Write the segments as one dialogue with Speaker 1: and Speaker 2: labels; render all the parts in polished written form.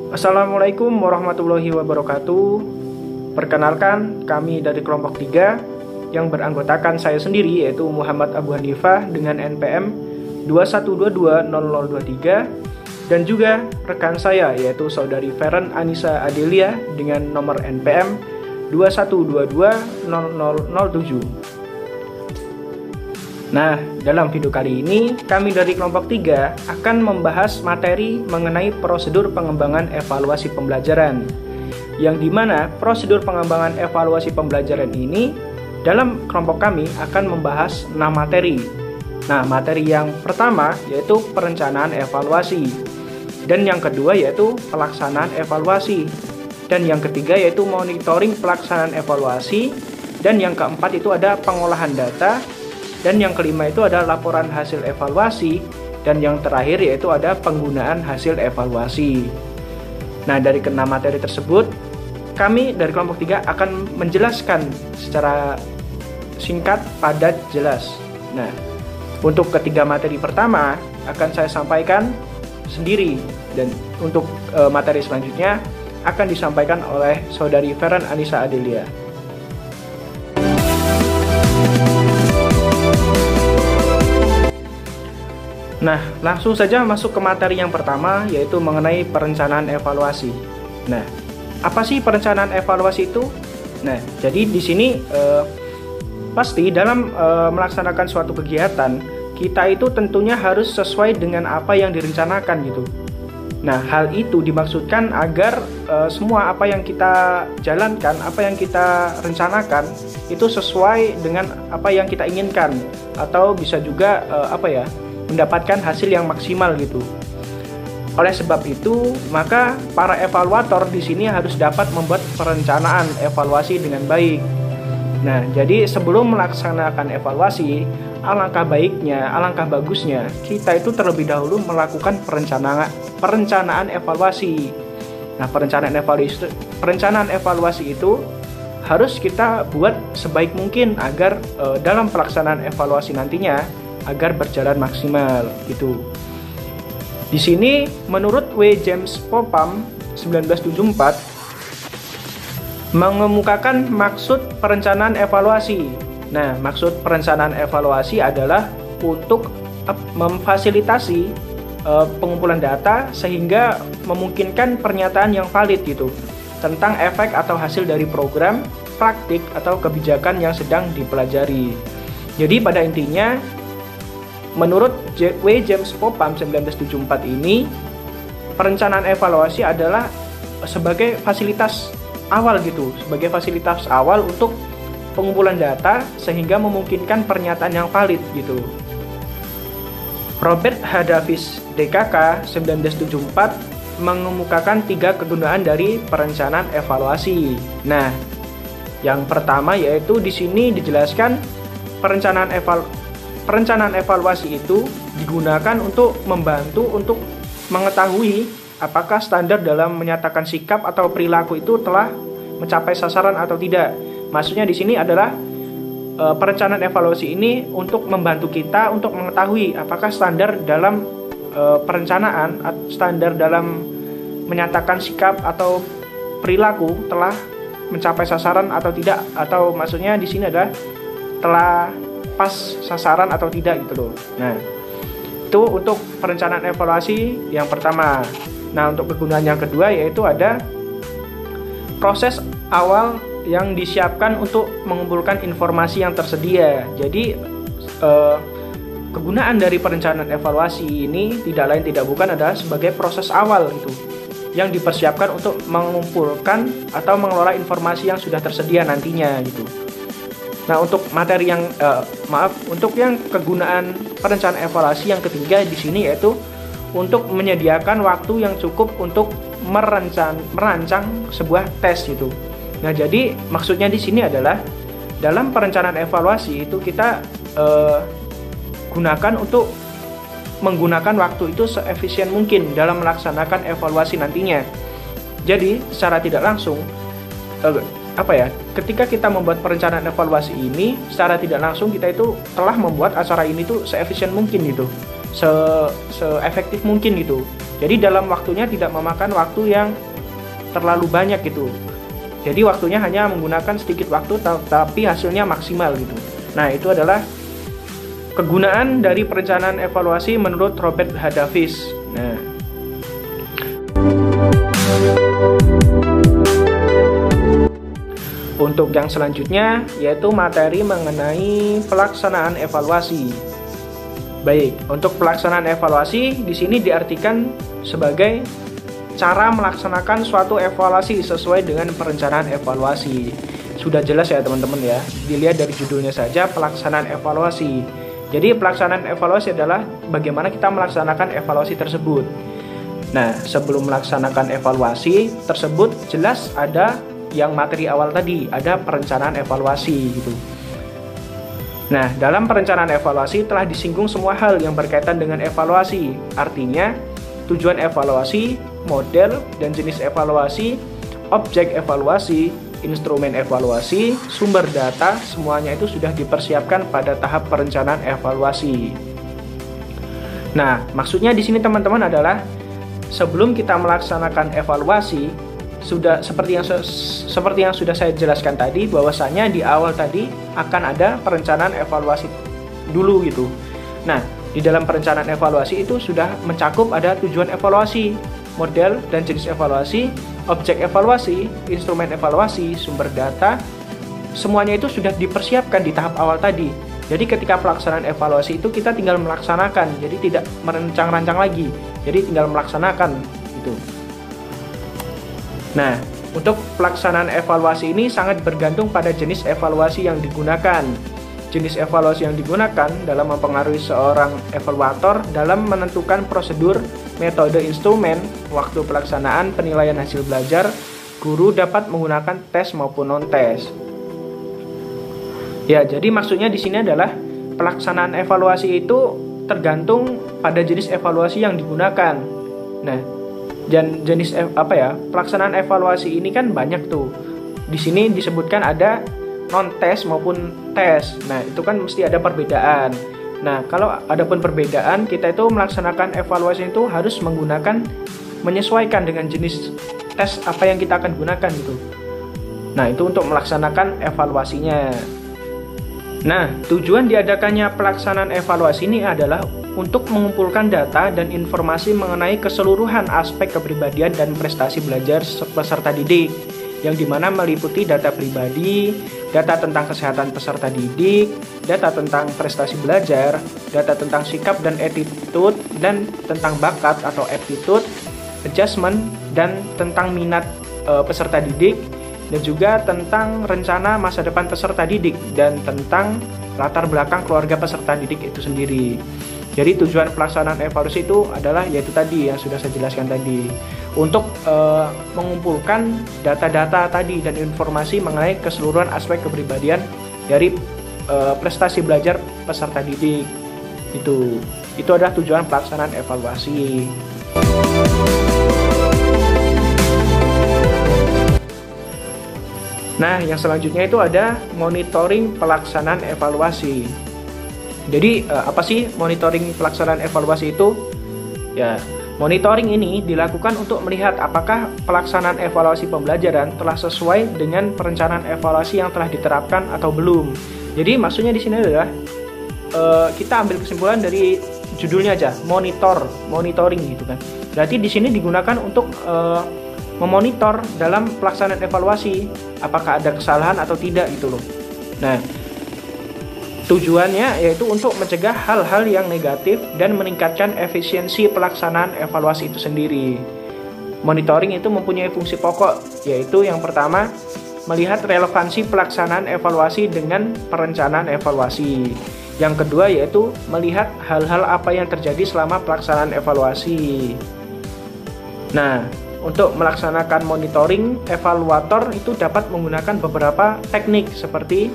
Speaker 1: Assalamualaikum warahmatullahi wabarakatuh. Perkenalkan, kami dari kelompok 3 yang beranggotakan saya sendiri, yaitu Muhammad Abu Hanifah dengan NPM 21220023, dan juga rekan saya yaitu saudari Feren Anissa Adelia dengan nomor NPM 21220007. Nah, dalam video kali ini, kami dari kelompok 3 akan membahas materi mengenai prosedur pengembangan evaluasi pembelajaran. Yang dimana prosedur pengembangan evaluasi pembelajaran ini, dalam kelompok kami akan membahas 6 materi. Nah, materi yang pertama yaitu perencanaan evaluasi. Dan yang kedua yaitu pelaksanaan evaluasi. Dan yang ketiga yaitu monitoring pelaksanaan evaluasi. Dan yang keempat itu ada pengolahan data. Dan yang kelima itu ada laporan hasil evaluasi. Dan yang terakhir yaitu ada penggunaan hasil evaluasi. Nah, dari ke-6 materi tersebut, kami dari kelompok 3 akan menjelaskan secara singkat, padat, jelas. Nah, untuk ketiga materi pertama akan saya sampaikan sendiri. Dan untuk materi selanjutnya akan disampaikan oleh saudari Feren Anissa Adelia. Nah, langsung saja masuk ke materi yang pertama, yaitu mengenai perencanaan evaluasi. Nah, apa sih perencanaan evaluasi itu? Nah, jadi di sini pasti dalam melaksanakan suatu kegiatan, kita itu tentunya harus sesuai dengan apa yang direncanakan gitu. Nah, hal itu dimaksudkan agar semua apa yang kita jalankan, apa yang kita rencanakan, itu sesuai dengan apa yang kita inginkan, atau bisa juga mendapatkan hasil yang maksimal gitu. Oleh sebab itu, maka para evaluator di sini harus dapat membuat perencanaan evaluasi dengan baik. Nah, jadi sebelum melaksanakan evaluasi, alangkah baiknya, alangkah bagusnya kita itu terlebih dahulu melakukan perencanaan evaluasi. Nah, perencanaan evaluasi itu harus kita buat sebaik mungkin agar dalam pelaksanaan evaluasi nantinya agar berjalan maksimal gitu. Di sini menurut W. James Popham 1974 mengemukakan maksud perencanaan evaluasi. Nah, maksud perencanaan evaluasi adalah untuk memfasilitasi pengumpulan data sehingga memungkinkan pernyataan yang valid gitu tentang efek atau hasil dari program, praktik atau kebijakan yang sedang dipelajari. Jadi pada intinya, menurut W. James Popham 1974 ini, perencanaan evaluasi adalah sebagai fasilitas awal gitu, sebagai fasilitas awal untuk pengumpulan data sehingga memungkinkan pernyataan yang valid gitu. Robert H. Davis, DKK 1974 mengemukakan 3 kegunaan dari perencanaan evaluasi. Nah, yang pertama yaitu di sini dijelaskan perencanaan evaluasi itu digunakan untuk membantu untuk mengetahui apakah standar dalam menyatakan sikap atau perilaku itu telah mencapai sasaran atau tidak. Maksudnya di sini adalah perencanaan evaluasi ini untuk membantu kita untuk mengetahui apakah standar dalam perencanaan, standar dalam menyatakan sikap atau perilaku telah mencapai sasaran atau tidak, atau maksudnya di sini adalah telah pas sasaran atau tidak gitu loh. Nah, itu untuk perencanaan evaluasi yang pertama. Nah, untuk kegunaan yang kedua yaitu ada proses awal yang disiapkan untuk mengumpulkan informasi yang tersedia. Jadi kegunaan dari perencanaan evaluasi ini tidak lain tidak bukan adalah sebagai proses awal gitu yang dipersiapkan untuk mengumpulkan atau mengelola informasi yang sudah tersedia nantinya gitu. Nah, untuk materi yang untuk yang kegunaan perencanaan evaluasi yang ketiga di sini yaitu untuk menyediakan waktu yang cukup untuk merancang sebuah tes gitu. Nah, jadi maksudnya di sini adalah dalam perencanaan evaluasi itu kita gunakan untuk menggunakan waktu itu seefisien mungkin dalam melaksanakan evaluasi nantinya. Jadi, secara tidak langsung apa ya, ketika kita membuat perencanaan evaluasi ini, secara tidak langsung kita itu telah membuat acara ini tuh seefisien mungkin gitu, seefektif mungkin gitu. Jadi dalam waktunya tidak memakan waktu yang terlalu banyak gitu. Jadi waktunya hanya menggunakan sedikit waktu tapi hasilnya maksimal gitu. Nah, itu adalah kegunaan dari perencanaan evaluasi menurut Robert H. Davis. Nah, untuk yang selanjutnya yaitu materi mengenai pelaksanaan evaluasi. Baik, untuk pelaksanaan evaluasi di sini diartikan sebagai cara melaksanakan suatu evaluasi sesuai dengan perencanaan evaluasi. Sudah jelas ya teman-teman ya, dilihat dari judulnya saja, pelaksanaan evaluasi. Jadi pelaksanaan evaluasi adalah bagaimana kita melaksanakan evaluasi tersebut. Nah, sebelum melaksanakan evaluasi tersebut jelas ada yang materi awal tadi, ada perencanaan evaluasi gitu. Nah, dalam perencanaan evaluasi telah disinggung semua hal yang berkaitan dengan evaluasi. Artinya, tujuan evaluasi, model dan jenis evaluasi, objek evaluasi, instrumen evaluasi, sumber data, semuanya itu sudah dipersiapkan pada tahap perencanaan evaluasi. Nah, maksudnya di sini teman-teman adalah sebelum kita melaksanakan evaluasi, sudah seperti yang sudah saya jelaskan tadi, bahwasanya di awal tadi akan ada perencanaan evaluasi dulu gitu. Nah, di dalam perencanaan evaluasi itu sudah mencakup ada tujuan evaluasi, model dan jenis evaluasi, objek evaluasi, instrumen evaluasi, sumber data, semuanya itu sudah dipersiapkan di tahap awal tadi. Jadi ketika pelaksanaan evaluasi itu kita tinggal melaksanakan, jadi tidak merancang-rancang lagi, jadi tinggal melaksanakan gitu. Nah, untuk pelaksanaan evaluasi ini sangat bergantung pada jenis evaluasi yang digunakan. Jenis evaluasi yang digunakan dalam mempengaruhi seorang evaluator dalam menentukan prosedur, metode, instrumen, waktu pelaksanaan, penilaian hasil belajar. Guru dapat menggunakan tes maupun non-tes. Ya, jadi maksudnya di sini adalah pelaksanaan evaluasi itu tergantung pada jenis evaluasi yang digunakan. Nah, dan jenis pelaksanaan evaluasi ini kan banyak tuh. Di sini disebutkan ada non-tes maupun tes. Nah, itu kan mesti ada perbedaan. Nah, kalau ada pun perbedaan, kita itu melaksanakan evaluasi itu harus menyesuaikan dengan jenis tes apa yang kita akan gunakan gitu. Nah, itu untuk melaksanakan evaluasinya. Nah, tujuan diadakannya pelaksanaan evaluasi ini adalah untuk mengumpulkan data dan informasi mengenai keseluruhan aspek kepribadian dan prestasi belajar peserta didik, yang dimana meliputi data pribadi, data tentang kesehatan peserta didik, data tentang prestasi belajar, data tentang sikap dan attitude, dan tentang bakat atau aptitude, adjustment, dan tentang minat peserta didik, dan juga tentang rencana masa depan peserta didik, dan tentang latar belakang keluarga peserta didik itu sendiri. Jadi tujuan pelaksanaan evaluasi itu adalah yaitu tadi yang sudah saya jelaskan tadi, untuk mengumpulkan data-data tadi dan informasi mengenai keseluruhan aspek kepribadian dari prestasi belajar peserta didik. Itu adalah tujuan pelaksanaan evaluasi. Nah, yang selanjutnya itu ada monitoring pelaksanaan evaluasi. Jadi, apa sih monitoring pelaksanaan evaluasi itu? Ya, monitoring ini dilakukan untuk melihat apakah pelaksanaan evaluasi pembelajaran telah sesuai dengan perencanaan evaluasi yang telah diterapkan atau belum. Jadi, maksudnya di sini adalah kita ambil kesimpulan dari judulnya aja, monitoring gitu kan. Berarti di sini digunakan untuk memonitor dalam pelaksanaan evaluasi apakah ada kesalahan atau tidak gitu loh. Nah, tujuannya yaitu untuk mencegah hal-hal yang negatif dan meningkatkan efisiensi pelaksanaan evaluasi itu sendiri. Monitoring itu mempunyai fungsi pokok, yaitu yang pertama, melihat relevansi pelaksanaan evaluasi dengan perencanaan evaluasi. Yang kedua yaitu melihat hal-hal apa yang terjadi selama pelaksanaan evaluasi. Nah, untuk melaksanakan monitoring, evaluator itu dapat menggunakan beberapa teknik seperti,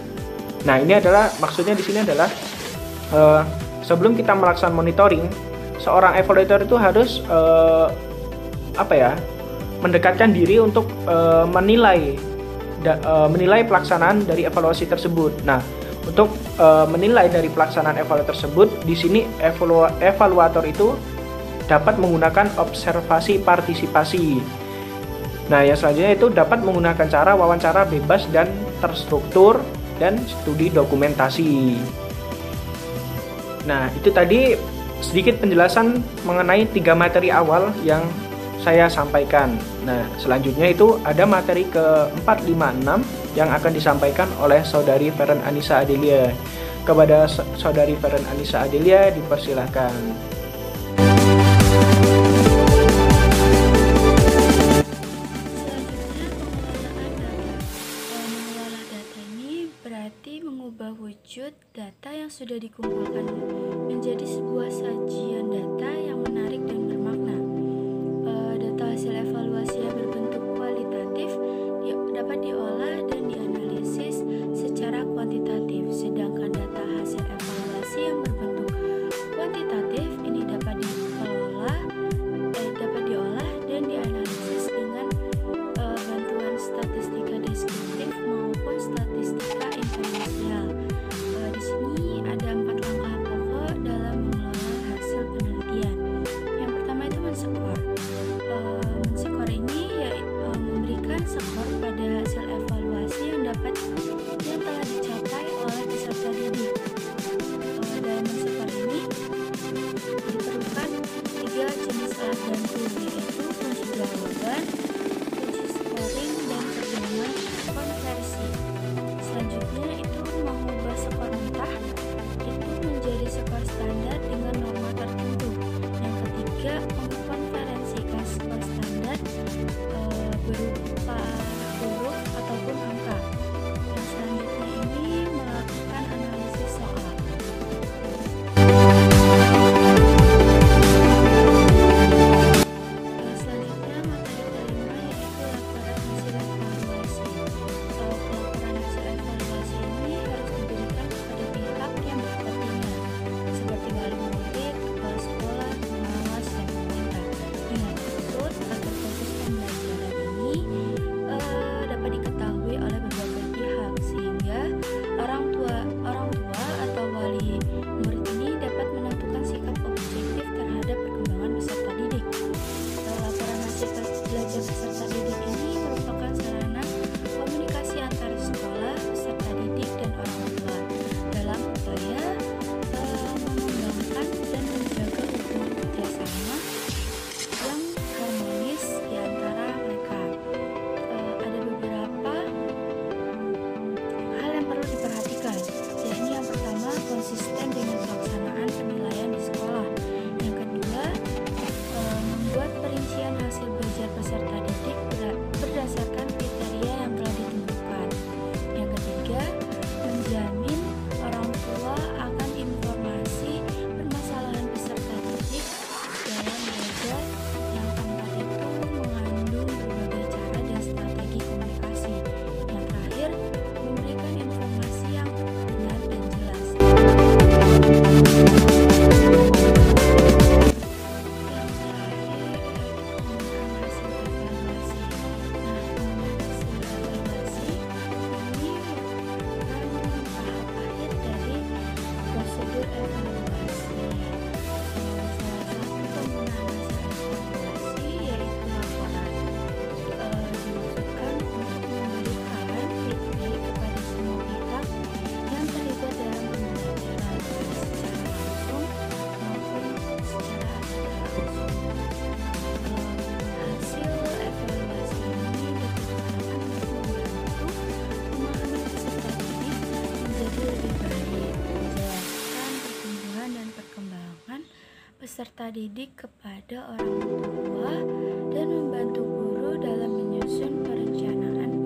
Speaker 1: nah ini adalah maksudnya di sini adalah sebelum kita melaksanakan monitoring, seorang evaluator itu harus mendekatkan diri untuk menilai menilai pelaksanaan dari evaluasi tersebut. Nah, untuk menilai dari pelaksanaan evaluasi tersebut, di sini evaluator itu dapat menggunakan observasi partisipasi. Nah, yang selanjutnya itu dapat menggunakan cara wawancara bebas dan terstruktur dan studi dokumentasi. Nah, itu tadi sedikit penjelasan mengenai 3 materi awal yang saya sampaikan. Nah, selanjutnya itu ada materi ke-4, 5, 6 yang akan disampaikan oleh Saudari Feren Anissa Adelia. Kepada Saudari Feren Anissa Adelia dipersilahkan.
Speaker 2: Mengubah wujud data yang sudah dikumpulkan menjadi sebuah sajian data yang menarik dan bermakna. Data hasil evaluasi yang berbentuk kualitatif dapat diolah dan dianalisis secara kuantitatif, sedangkan data hasil evaluasi yang berbentuk kuantitatif ini dapat diolah dan dianalisis dengan bantuan statistika deskriptif maupun statistika inferensial. Di sini ada 4 langkah pokok dalam mengelola hasil penelitian. Yang pertama itu men-skor. Men-skor ini memberikan skor pada hasil evaluasi yang telah dicapai oleh peserta didik. Dalam men-skor ini diperlukan 3 jenis alat bantu, yaitu kunci jawaban, kunci scoring, dan perhitungan konversi. Selanjutnya itu mengubah skor mentah itu menjadi skor standar dengan norma tertentu. Yang ketiga, mengkonferensikan skor standar berupa huruf ataupun angka. Yang selanjutnya ini melakukan analisis soal. Selanjutnya materi kelima yaitu laporan hasil evaluasi. Pelaporan hasil evaluasi ini harus diberikan kepada pihak yang berkepentingan seperti wali murid, kepala sekolah, pengawas, dan pemerintah. Dengan maksud agar proses pembelajaran ini dapat diketahui oleh berbagai pihak, sehingga orang tua atau wali murid ini dapat menentukan sikap objektif terhadap perkembangan peserta didik. Laporan hasil belajar peserta didik ini merupakan sarana komunikasi antara sekolah, peserta didik, dan orang tua dalam upaya mengembangkan dan menjaga hubungan kerjasama yang harmonis di antara mereka. Ada beberapa hal yang perlu diperhatikan, yakni yang pertama, konsisten dengan pelaksanaan penilaian di sekolah. Yang kedua, membuat perincian hasil belajar peserta didik berdasarkan kriteria yang telah ditentukan. Yang ketiga, menjamin orang tua akan informasi permasalahan peserta didik dalam belajar. Yang keempat itu mengandung berbagai cara dan strategi komunikasi. Yang terakhir, memberikan informasi yang benar dan jelas. Peserta didik kepada orang tua dan membantu guru dalam menyusun perencanaan